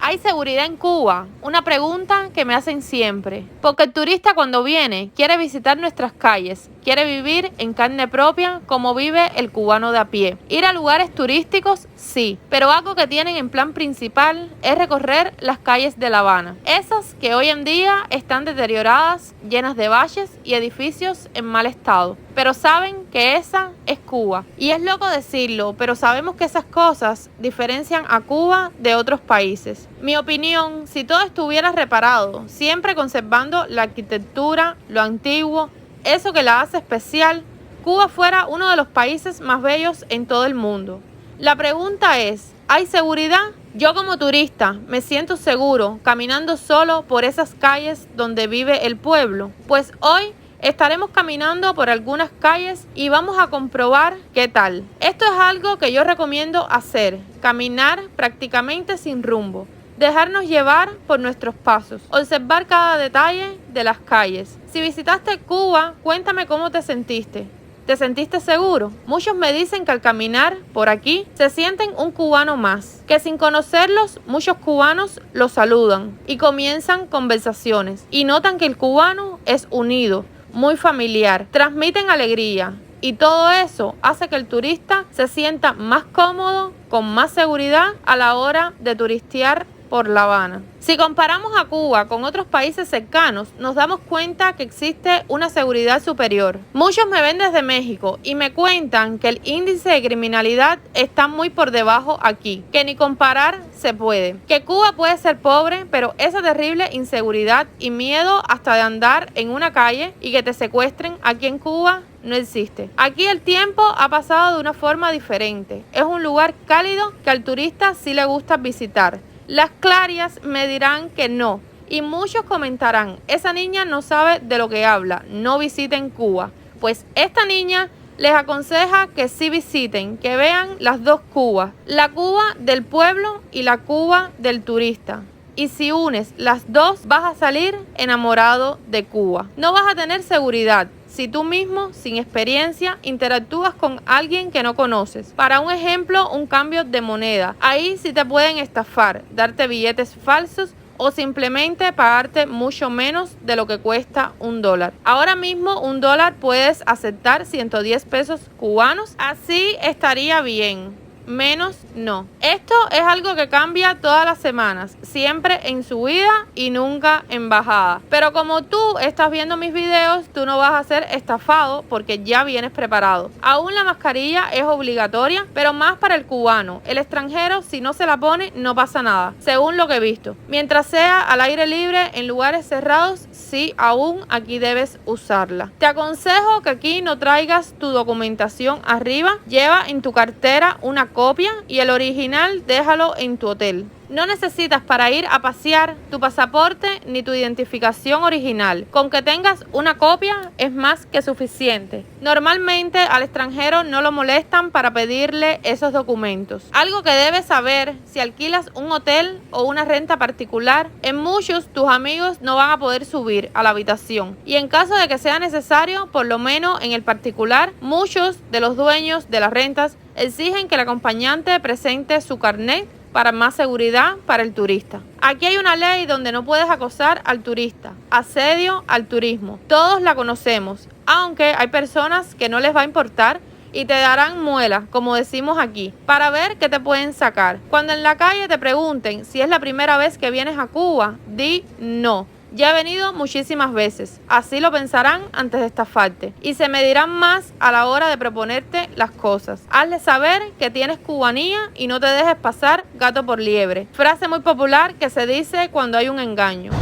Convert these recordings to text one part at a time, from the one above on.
¿Hay seguridad en Cuba? Una pregunta que me hacen siempre. Porque el turista cuando viene quiere visitar nuestras calles, quiere vivir en carne propia como vive el cubano de a pie. Ir a lugares turísticos, sí, pero algo que tienen en plan principal es recorrer las calles de La Habana. Esas que hoy en día están deterioradas, llenas de valles y edificios en mal estado. Pero saben que esa es Cuba. Y es loco decirlo, pero sabemos que esas cosas diferencian a Cuba de otros países. Mi opinión, si todo estuviera reparado, siempre conservando la arquitectura, lo antiguo, eso que la hace especial, Cuba fuera uno de los países más bellos en todo el mundo. La pregunta es, ¿hay seguridad? Yo como turista me siento seguro caminando solo por esas calles donde vive el pueblo. Pues hoy estaremos caminando por algunas calles y vamos a comprobar qué tal. Esto es algo que yo recomiendo hacer, caminar prácticamente sin rumbo. Dejarnos llevar por nuestros pasos, observar cada detalle de las calles. Si visitaste Cuba, cuéntame cómo te sentiste. ¿Te sentiste seguro? Muchos me dicen que al caminar por aquí se sienten un cubano más, que sin conocerlos muchos cubanos los saludan y comienzan conversaciones y notan que el cubano es unido, muy familiar, transmiten alegría. Y todo eso hace que el turista se sienta más cómodo, con más seguridad a la hora de turistear por La Habana. Si comparamos a Cuba con otros países cercanos, nos damos cuenta que existe una seguridad superior. Muchos me ven desde México y me cuentan que el índice de criminalidad está muy por debajo aquí, que ni comparar se puede. Que Cuba puede ser pobre, pero esa terrible inseguridad y miedo hasta de andar en una calle y que te secuestren aquí en Cuba no existe. Aquí el tiempo ha pasado de una forma diferente. Es un lugar cálido que al turista sí le gusta visitar. Las clarias me dirán que no, y muchos comentarán, esa niña no sabe de lo que habla, no visiten Cuba. Pues esta niña les aconseja que sí visiten, que vean las dos Cubas, la Cuba del pueblo y la Cuba del turista. Y si unes las dos, vas a salir enamorado de Cuba. No vas a tener seguridad si tú mismo, sin experiencia, interactúas con alguien que no conoces. Para un ejemplo, un cambio de moneda. Ahí sí te pueden estafar, darte billetes falsos o simplemente pagarte mucho menos de lo que cuesta $1. Ahora mismo $1 puedes aceptar 110 pesos cubanos. Así estaría bien. Menos no. Esto es algo que cambia todas las semanas, siempre en subida y nunca en bajada. Pero como tú estás viendo mis videos, tú no vas a ser estafado porque ya vienes preparado. Aún la mascarilla es obligatoria, pero más para el cubano. El extranjero, si no se la pone, no pasa nada, según lo que he visto. Mientras sea al aire libre, en lugares cerrados, sí, aún aquí debes usarla. Te aconsejo que aquí no traigas tu documentación arriba. Lleva en tu cartera una copia y el original déjalo en tu hotel. No necesitas para ir a pasear tu pasaporte ni tu identificación original. Con que tengas una copia es más que suficiente. Normalmente al extranjero no lo molestan para pedirle esos documentos. Algo que debes saber, si alquilas un hotel o una renta particular, en muchos tus amigos no van a poder subir a la habitación. Y en caso de que sea necesario, por lo menos en el particular, muchos de los dueños de las rentas exigen que el acompañante presente su carnet para más seguridad para el turista. Aquí hay una ley donde no puedes acosar al turista, asedio al turismo. Todos la conocemos, aunque hay personas que no les va a importar y te darán muela, como decimos aquí, para ver qué te pueden sacar. Cuando en la calle te pregunten si es la primera vez que vienes a Cuba, di no. Ya he venido muchísimas veces, así lo pensarán antes de estafarte y se medirán más a la hora de proponerte las cosas. Hazle saber que tienes cubanía y no te dejes pasar gato por liebre. Frase muy popular que se dice cuando hay un engaño.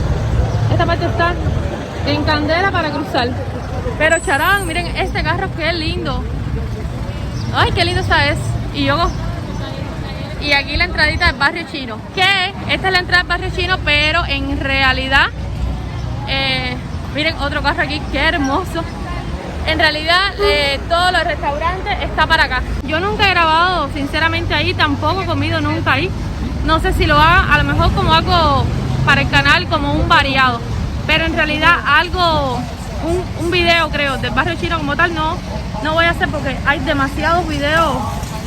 Esta parte está en candela para cruzar. Pero charán, miren este carro, qué lindo. Ay, qué lindo esta es. Y aquí la entradita del barrio chino. Que esta es la entrada del barrio chino, pero en realidad... miren otro carro aquí, qué hermoso. En realidad todos los restaurantes está para acá. Yo nunca he grabado sinceramente ahí, tampoco he comido nunca ahí. No sé si lo haga, a lo mejor como algo para el canal, como un variado. Pero en realidad algo, un video creo del barrio chino como tal no voy a hacer porque hay demasiados videos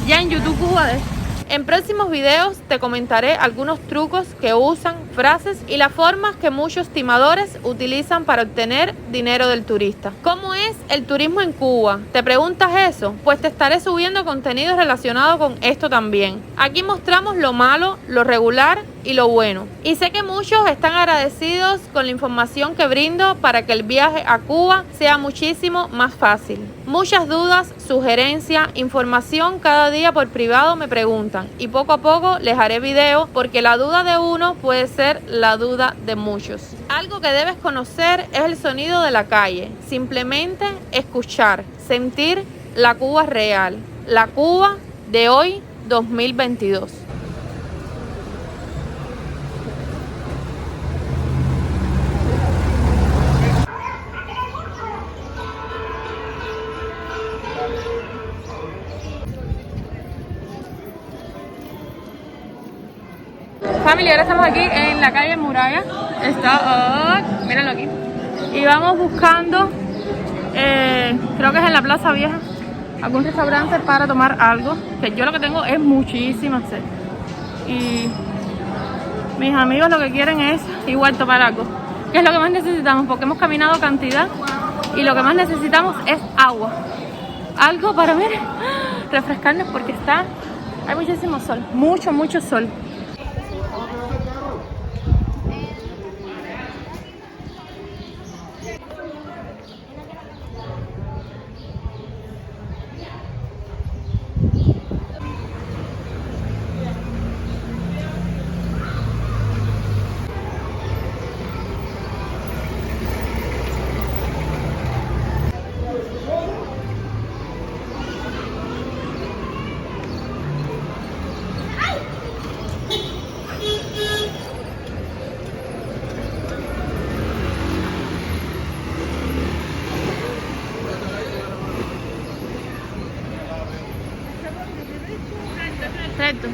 ya en YouTube Cuba de esto. En próximos videos te comentaré algunos trucos que usan, frases y las formas que muchos timadores utilizan para obtener dinero del turista. ¿Cómo es el turismo en Cuba? ¿Te preguntas eso? Pues te estaré subiendo contenido relacionado con esto también. Aquí mostramos lo malo, lo regular y lo bueno. Y sé que muchos están agradecidos con la información que brindo para que el viaje a Cuba sea muchísimo más fácil. Muchas dudas, sugerencias, información cada día por privado me preguntan y poco a poco les haré video porque la duda de uno puede ser la duda de muchos. Algo que debes conocer es el sonido de la calle. Simplemente escuchar, sentir la Cuba real, la Cuba de hoy 2022. Familia, ahora estamos aquí en la calle Muralla. Mírenlo aquí. Y vamos buscando, creo que es en la Plaza Vieja, algún restaurante para tomar algo. Que yo lo que tengo es muchísima sed. Y mis amigos lo que quieren es igual tomar algo. Que es lo que más necesitamos, porque hemos caminado cantidad. Y lo que más necesitamos es agua. Algo para ver, refrescarnos porque hay muchísimo sol. Mucho sol. Perfecto.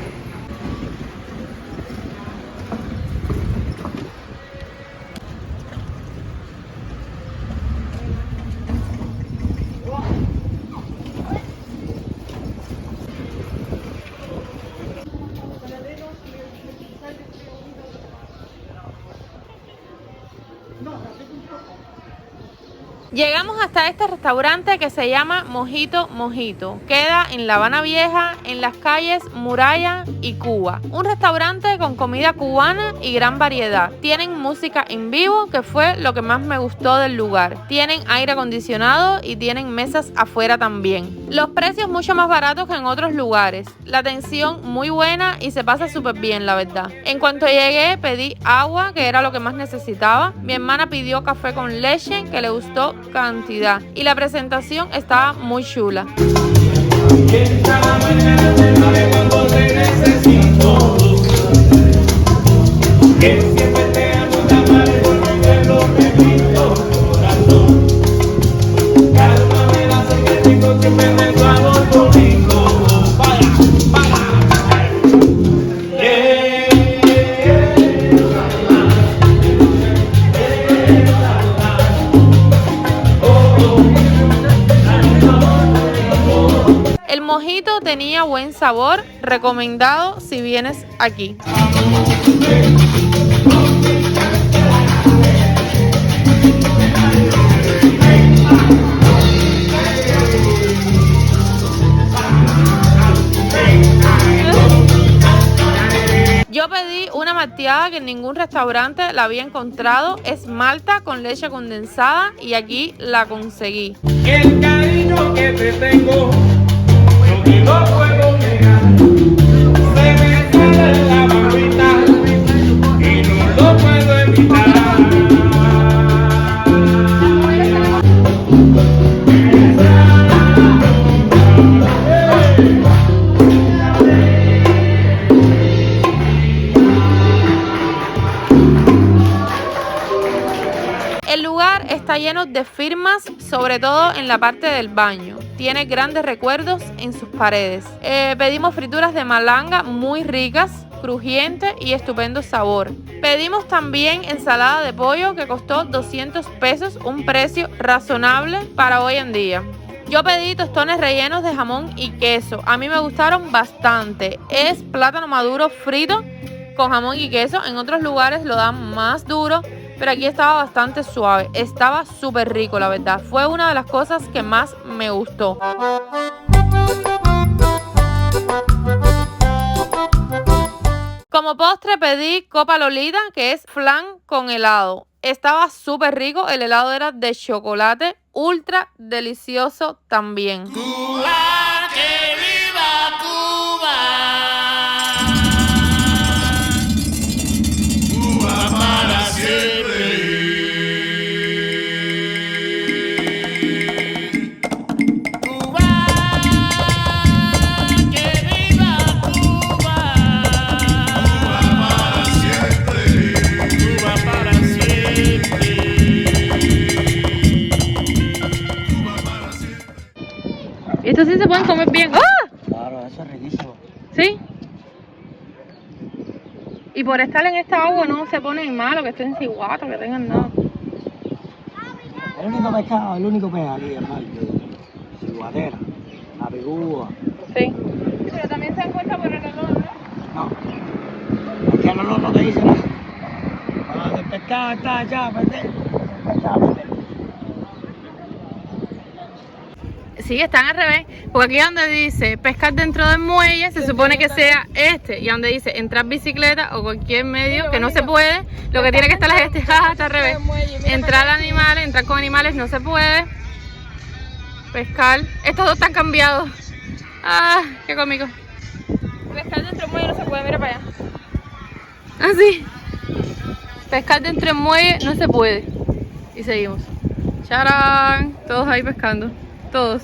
Llegamos hasta este restaurante que se llama Mojito Mojito. Queda en La Habana Vieja, en las calles Muralla y Cuba. Un restaurante con comida cubana y gran variedad. Tienen música en vivo, que fue lo que más me gustó del lugar. Tienen aire acondicionado y tienen mesas afuera también. Los precios mucho más baratos que en otros lugares. La atención muy buena y se pasa súper bien, la verdad. En cuanto llegué, pedí agua, que era lo que más necesitaba. Mi hermana pidió café con leche, que le gustó cantidad, y la presentación estaba muy chula. El mojito tenía buen sabor, recomendado si vienes aquí. Yo pedí una malteada que en ningún restaurante la había encontrado. Es malta con leche condensada y aquí la conseguí. El cariño que te tengo no puedo negar, se me sale la barbita y no lo puedo evitar. El lugar está lleno de firmas, sobre todo en la parte del baño. Tiene grandes recuerdos en sus paredes. Pedimos frituras de malanga muy ricas, crujiente y estupendo sabor. Pedimos también ensalada de pollo que costó 200 pesos, un precio razonable para hoy en día. Yo pedí tostones rellenos de jamón y queso. A mí me gustaron bastante. Es plátano maduro frito con jamón y queso. En otros lugares lo dan más duro, pero aquí estaba bastante suave. Estaba súper rico, la verdad. Fue una de las cosas que más me gustó. Como postre pedí copa Lolita, que es flan con helado. Estaba súper rico, el helado era de chocolate, ultra delicioso también. Cuba, que viva Cuba. Cuba para siempre. Cuba, que viva Cuba. Cuba para siempre. Cuba para siempre. Estos sí se pueden comer bien. ¡Ah! Claro, eso es riquísimo. ¿Sí? Y por estar en esta agua no se ponen malos, que estén ciguatos, que tengan nada. El único pescado, el único pez aquí, el mar, de ciguatera, la pigúa. Sí. Pero también se encuentra por el olor, ¿no? No, es que el olor no te dice nada. Cuando el pescado está echado a perder, el pescado a perder. Sí, están al revés, porque aquí donde dice pescar dentro del muelle se supone que sea este, y donde dice entrar bicicleta o cualquier medio que no se puede, lo que tiene que estar es este. Está al revés. Entrar animales, entrar con animales no se puede. Pescar, estos dos están cambiados. Ah, qué cómico. Pescar dentro del muelle no se puede, mira para allá. Ah, sí. Pescar dentro del muelle no se puede. Y seguimos. ¡Charán! Todos ahí pescando. Todos.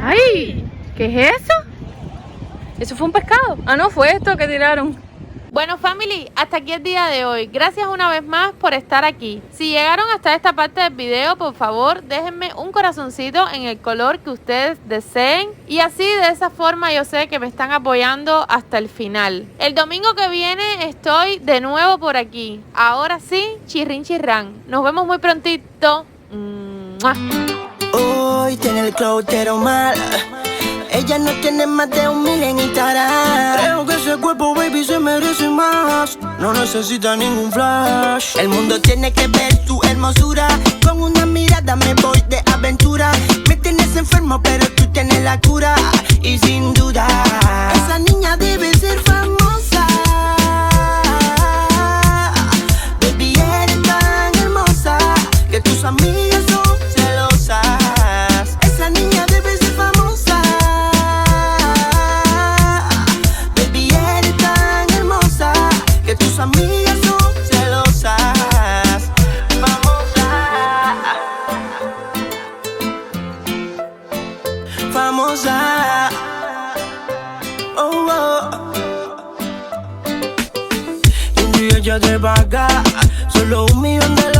¡Ay! ¿Qué es eso? ¿Eso fue un pescado? Ah, no, fue esto que tiraron. Bueno, family, hasta aquí el día de hoy. Gracias una vez más por estar aquí. Si llegaron hasta esta parte del video, por favor, déjenme un corazoncito en el color que ustedes deseen. Y así, de esa forma, yo sé que me están apoyando hasta el final. El domingo que viene estoy de nuevo por aquí. Ahora sí, chirrin chirrán. Nos vemos muy prontito. ¡Mua! Hoy tiene el cloutero mal. Ella no tiene más de 1,000 en Instagram. Creo que ese cuerpo, baby, se merece más. No necesita ningún flash. El mundo tiene que ver tu hermosura. Con una mirada me voy de aventura. Me tienes enfermo, pero tú tienes la cura. Y sin duda, esa niña debe ser famosa. Baby, eres tan hermosa que tus amigas son celosas. Esa niña debe ser famosa. Baby, eres tan hermosa que tus amigas son celosas. Famosa. Famosa. Oh, oh. Y un día ya te paga solo $1,000,000.